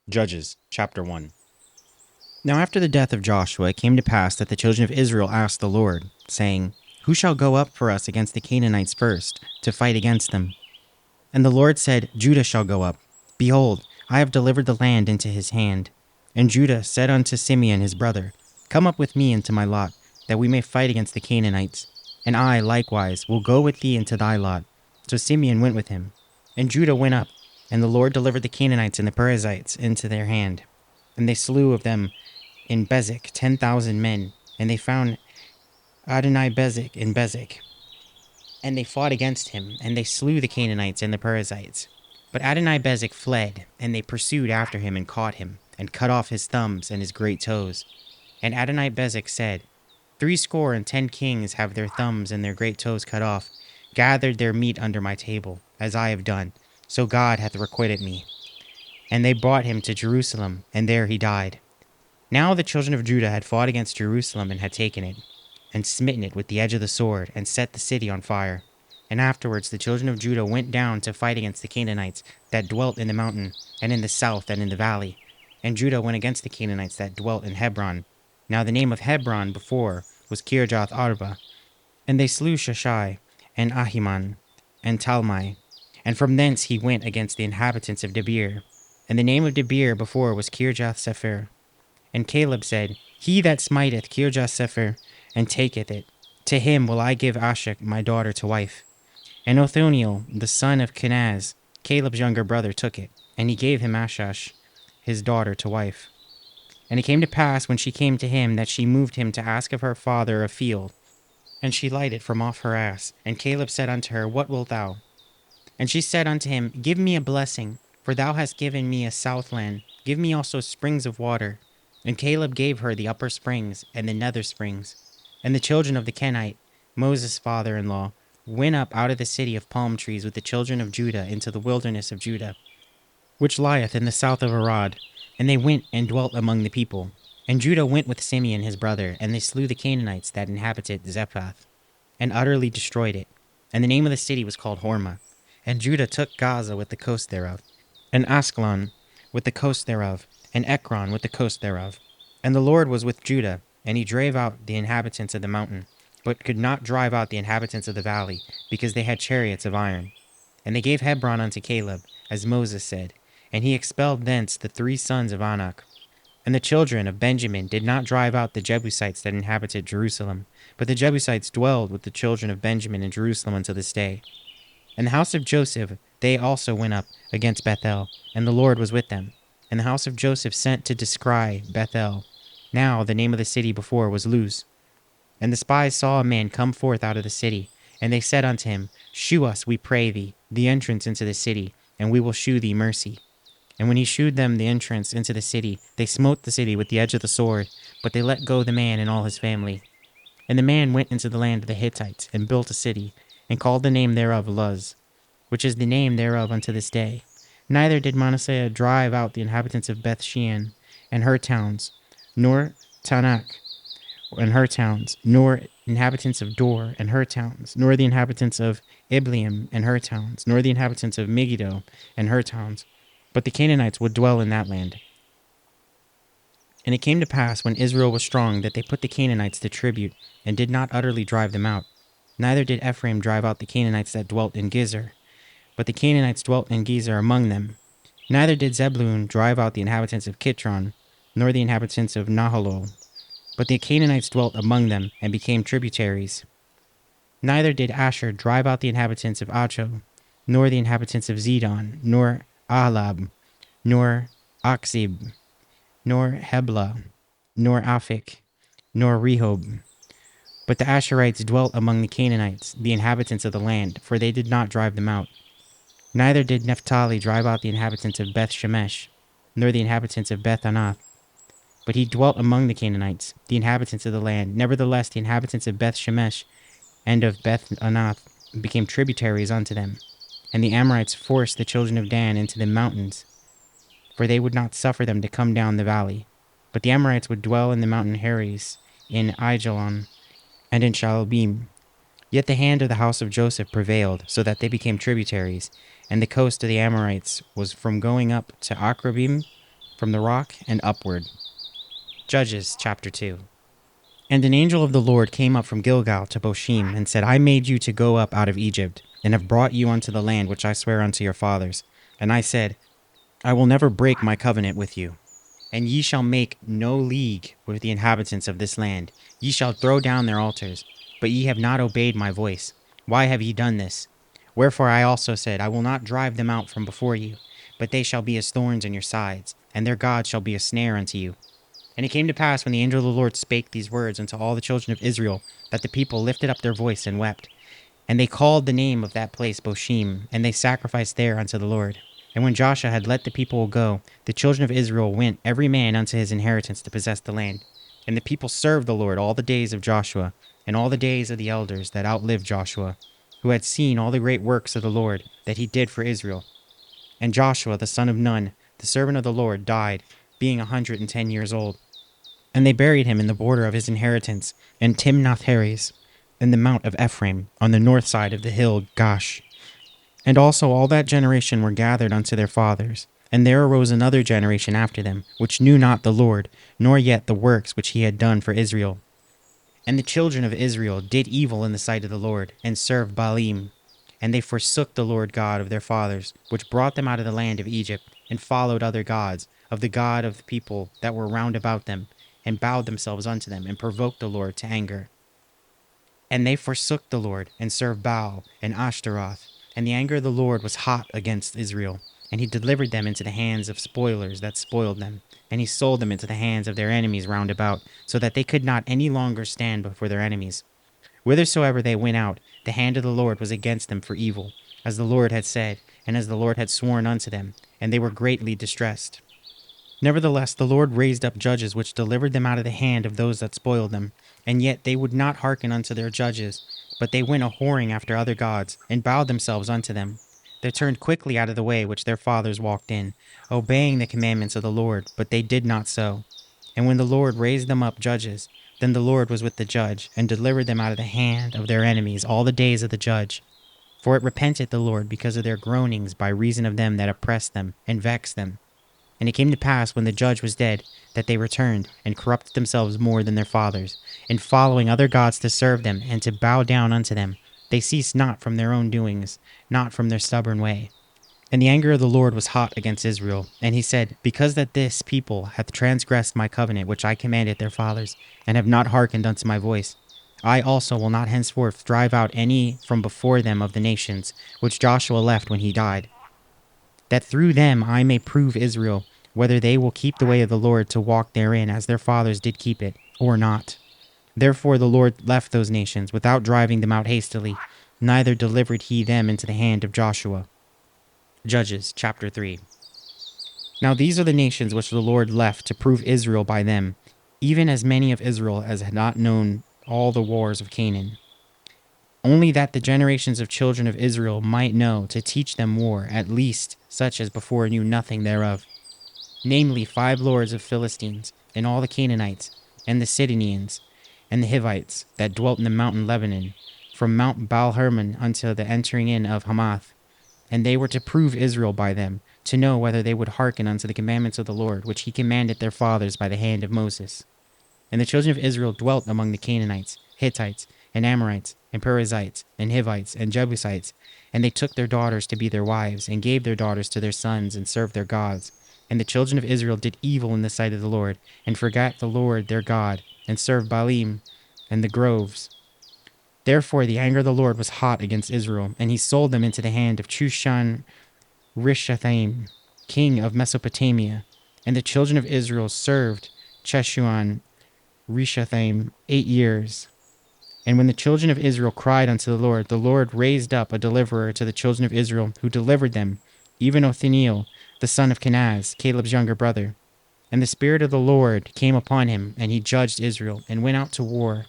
Judges, chapter 1. Now after the death of Joshua, it came to pass that the children of Israel asked the Lord, saying, Who shall go up for us against the Canaanites first, to fight against them? And the Lord said, Judah shall go up. Behold, I have delivered the land into his hand. And Judah said unto Simeon his brother, Come up with me into my lot, that we may fight against the Canaanites. And I likewise will go with thee into thy lot. So Simeon went with him. And Judah went up, and the Lord delivered the Canaanites and the Perizzites into their hand. And they slew of them in Bezek 10,000 men, and they found Adonai-Bezek in Bezek. And they fought against him, and they slew the Canaanites and the Perizzites. But Adonai-Bezek fled, and they pursued after him and caught him, and cut off his thumbs and his great toes. And Adonai-Bezek said, 70 kings have their thumbs and their great toes cut off, gathered their meat under my table, as I have done. So God hath requited me. And they brought him to Jerusalem, and there he died. Now the children of Judah had fought against Jerusalem and had taken it, and smitten it with the edge of the sword, and set the city on fire. And afterwards the children of Judah went down to fight against the Canaanites that dwelt in the mountain, and in the south, and in the valley. And Judah went against the Canaanites that dwelt in Hebron. Now the name of Hebron before was Kirjath Arba. And they slew Sheshai, and Ahiman, and Talmai. And from thence he went against the inhabitants of Debir. And the name of Debir before was Kirjath Sepher. And Caleb said, He that smiteth Kirjath Sepher, and taketh it, to him will I give Ashak my daughter to wife. And Othniel, the son of Kenaz, Caleb's younger brother, took it, and he gave him Ashash, his daughter, to wife. And it came to pass, when she came to him, that she moved him to ask of her father a field. And she lighted from off her ass. And Caleb said unto her, What wilt thou? And she said unto him, Give me a blessing, for thou hast given me a southland. Give me also springs of water. And Caleb gave her the upper springs and the nether springs. And the children of the Kenite, Moses' father-in-law, went up out of the city of palm trees with the children of Judah into the wilderness of Judah, which lieth in the south of Arad. And they went and dwelt among the people. And Judah went with Simeon his brother, and they slew the Canaanites that inhabited Zephath, and utterly destroyed it. And the name of the city was called Hormah. And Judah took Gaza with the coast thereof, and Askelon with the coast thereof, and Ekron with the coast thereof. And the Lord was with Judah, and he drave out the inhabitants of the mountain, but could not drive out the inhabitants of the valley, because they had chariots of iron. And they gave Hebron unto Caleb, as Moses said, and he expelled thence the 3 sons of Anak. And the children of Benjamin did not drive out the Jebusites that inhabited Jerusalem, but the Jebusites dwelled with the children of Benjamin in Jerusalem unto this day. And the house of Joseph, they also went up against Bethel, and the Lord was with them. And the house of Joseph sent to descry Bethel. Now the name of the city before was Luz. And the spies saw a man come forth out of the city, and they said unto him, Shew us, we pray thee, the entrance into the city, and we will shew thee mercy. And when he shewed them the entrance into the city, they smote the city with the edge of the sword, but they let go the man and all his family. And the man went into the land of the Hittites, and built a city, and called the name thereof Luz, which is the name thereof unto this day. Neither did Manasseh drive out the inhabitants of Beth-shean and her towns, nor Tanakh and her towns, nor inhabitants of Dor and her towns, nor the inhabitants of Ibleam and her towns, nor the inhabitants of Megiddo and her towns. But the Canaanites would dwell in that land. And it came to pass, when Israel was strong, that they put the Canaanites to tribute, and did not utterly drive them out. Neither did Ephraim drive out the Canaanites that dwelt in Gezer, but the Canaanites dwelt in Gezer among them. Neither did Zebulun drive out the inhabitants of Kitron, nor the inhabitants of Nahalol, but the Canaanites dwelt among them, and became tributaries. Neither did Asher drive out the inhabitants of Acho, nor the inhabitants of Zidon, nor Ahlab, nor Aksib, nor Hebla, nor Aphik, nor Rehob. But the Asherites dwelt among the Canaanites, the inhabitants of the land, for they did not drive them out. Neither did Naphtali drive out the inhabitants of Beth-Shemesh, nor the inhabitants of Beth-Anath, but he dwelt among the Canaanites, the inhabitants of the land. Nevertheless, the inhabitants of Beth-Shemesh and of Beth-Anath became tributaries unto them. And the Amorites forced the children of Dan into the mountains, for they would not suffer them to come down the valley. But the Amorites would dwell in the mountain Heres, in Aijalon, and in Shaalbim. Yet the hand of the house of Joseph prevailed, so that they became tributaries, and the coast of the Amorites was from going up to Akrabim from the rock and upward. Judges chapter 2. And an angel of the Lord came up from Gilgal to Bochim, and said, I made you to go up out of Egypt, and have brought you unto the land which I swear unto your fathers. And I said, I will never break my covenant with you. And ye shall make no league with the inhabitants of this land. Ye shall throw down their altars. But ye have not obeyed my voice. Why have ye done this? Wherefore I also said, I will not drive them out from before you, but they shall be as thorns in your sides, and their God shall be a snare unto you. And it came to pass, when the angel of the Lord spake these words unto all the children of Israel, that the people lifted up their voice and wept. And they called the name of that place Bochim, and they sacrificed there unto the Lord. And when Joshua had let the people go, the children of Israel went every man unto his inheritance to possess the land. And the people served the Lord all the days of Joshua, and all the days of the elders that outlived Joshua, who had seen all the great works of the Lord that he did for Israel. And Joshua the son of Nun, the servant of the Lord, died, being 110 years old. And they buried him in the border of his inheritance, in Timnath-heres, in the mount of Ephraim, on the north side of the hill Gash. And also all that generation were gathered unto their fathers. And there arose another generation after them, which knew not the Lord, nor yet the works which he had done for Israel. And the children of Israel did evil in the sight of the Lord, and served Baalim. And they forsook the Lord God of their fathers, which brought them out of the land of Egypt, and followed other gods, of the God of the people that were round about them, and bowed themselves unto them, and provoked the Lord to anger. And they forsook the Lord, and served Baal and Ashtaroth. And the anger of the Lord was hot against Israel, and he delivered them into the hands of spoilers that spoiled them. And he sold them into the hands of their enemies round about, so that they could not any longer stand before their enemies. Whithersoever they went out, the hand of the Lord was against them for evil, as the Lord had said, and as the Lord had sworn unto them, and they were greatly distressed. Nevertheless, the Lord raised up judges which delivered them out of the hand of those that spoiled them. And yet they would not hearken unto their judges, but they went a-whoring after other gods, and bowed themselves unto them. They turned quickly out of the way which their fathers walked in, obeying the commandments of the Lord, but they did not so. And when the Lord raised them up judges, then the Lord was with the judge, and delivered them out of the hand of their enemies all the days of the judge. For it repented the Lord because of their groanings by reason of them that oppressed them and vexed them. And it came to pass, when the judge was dead, that they returned, and corrupted themselves more than their fathers, in following other gods to serve them, and to bow down unto them. They ceased not from their own doings, not from their stubborn way. And the anger of the Lord was hot against Israel. And he said, Because that this people hath transgressed my covenant which I commanded their fathers, and have not hearkened unto my voice, I also will not henceforth drive out any from before them of the nations, which Joshua left when he died, that through them I may prove Israel, whether they will keep the way of the Lord to walk therein as their fathers did keep it, or not. Therefore the Lord left those nations, without driving them out hastily, neither delivered he them into the hand of Joshua. Judges chapter 3. Now these are the nations which the Lord left to prove Israel by them, even as many of Israel as had not known all the wars of Canaan. Only that the generations of children of Israel might know, to teach them war, at least such as before knew nothing thereof. Namely 5 lords of Philistines, and all the Canaanites, and the Sidonians, and the Hivites, that dwelt in the mountain Lebanon, from Mount Baal-Hermon unto the entering in of Hamath. And they were to prove Israel by them, to know whether they would hearken unto the commandments of the Lord, which he commanded their fathers by the hand of Moses. And the children of Israel dwelt among the Canaanites, Hittites, and Amorites, and Perizzites, and Hivites, and Jebusites. And they took their daughters to be their wives, and gave their daughters to their sons, and served their gods. And the children of Israel did evil in the sight of the Lord, and forgat the Lord their God, and served Baalim and the groves. Therefore the anger of the Lord was hot against Israel, and he sold them into the hand of Chushan-Rishathaim, king of Mesopotamia. And the children of Israel served Chushan-Rishathaim 8 years. And when the children of Israel cried unto the Lord raised up a deliverer to the children of Israel, who delivered them, even Othniel, the son of Kenaz, Caleb's younger brother. And the Spirit of the Lord came upon him, and he judged Israel, and went out to war.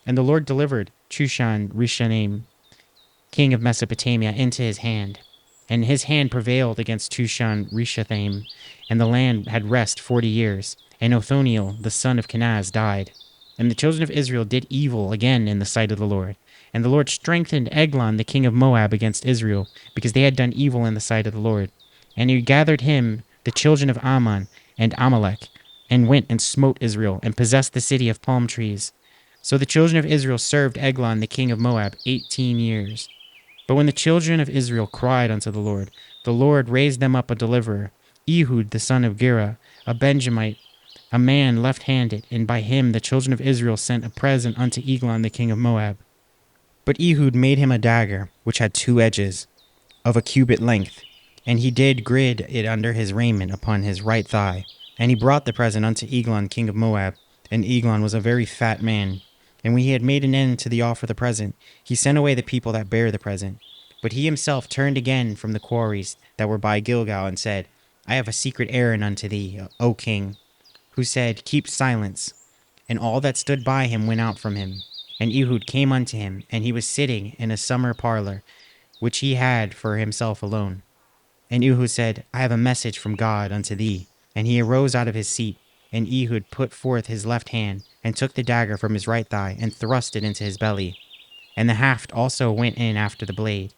And the Lord delivered Chushan-Rishathaim, king of Mesopotamia, into his hand. And his hand prevailed against Chushan-Rishathaim, and the land had rest 40 years. And Othniel, the son of Kenaz, died. And the children of Israel did evil again in the sight of the Lord. And the Lord strengthened Eglon, the king of Moab, against Israel, because they had done evil in the sight of the Lord. And he gathered him the children of Ammon and Amalek, and went and smote Israel, and possessed the city of palm trees. So the children of Israel served Eglon the king of Moab 18 years. But when the children of Israel cried unto the Lord raised them up a deliverer, Ehud the son of Gera, a Benjamite, a man left-handed, and by him the children of Israel sent a present unto Eglon the king of Moab. But Ehud made him a dagger, which had 2 edges, of a cubit length, and he did grid it under his raiment upon his right thigh. And he brought the present unto Eglon king of Moab, and Eglon was a very fat man. And when he had made an end to the offer of the present, he sent away the people that bare the present. But he himself turned again from the quarries that were by Gilgal, and said, I have a secret errand unto thee, O king. Who said, Keep silence. And all that stood by him went out from him. And Ehud came unto him, and he was sitting in a summer parlor, which he had for himself alone. And Ehud said, I have a message from God unto thee. And he arose out of his seat, and Ehud put forth his left hand, and took the dagger from his right thigh, and thrust it into his belly. And the haft also went in after the blade,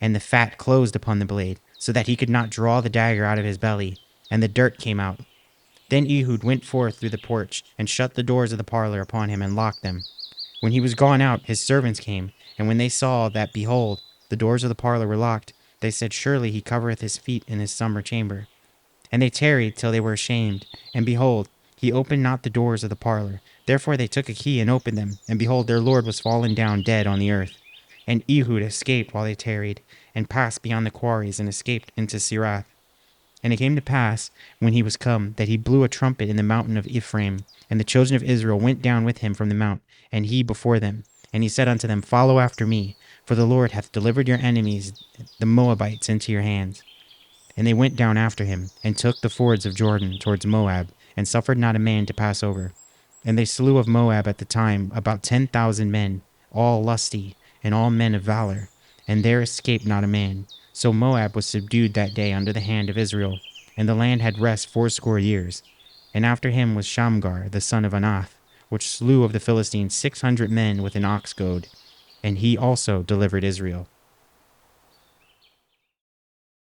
and the fat closed upon the blade, so that he could not draw the dagger out of his belly, and the dirt came out. Then Ehud went forth through the porch, and shut the doors of the parlor upon him, and locked them. When he was gone out, his servants came, and when they saw that, behold, the doors of the parlor were locked, they said, Surely he covereth his feet in his summer chamber. And they tarried till they were ashamed, and behold, he opened not the doors of the parlor. Therefore they took a key and opened them, and behold, their lord was fallen down dead on the earth. And Ehud escaped while they tarried, and passed beyond the quarries, and escaped into Sirath. And it came to pass, when he was come, that he blew a trumpet in the mountain of Ephraim, and the children of Israel went down with him from the mount, and he before them. And he said unto them, Follow after me, for the Lord hath delivered your enemies, the Moabites, into your hands. And they went down after him, and took the fords of Jordan towards Moab, and suffered not a man to pass over. And they slew of Moab at the time about 10,000 men, all lusty, and all men of valor, and there escaped not a man. So Moab was subdued that day under the hand of Israel, and the land had rest 80 years. And after him was Shamgar the son of Anath, which slew of the Philistines 600 men with an ox goad, and he also delivered Israel.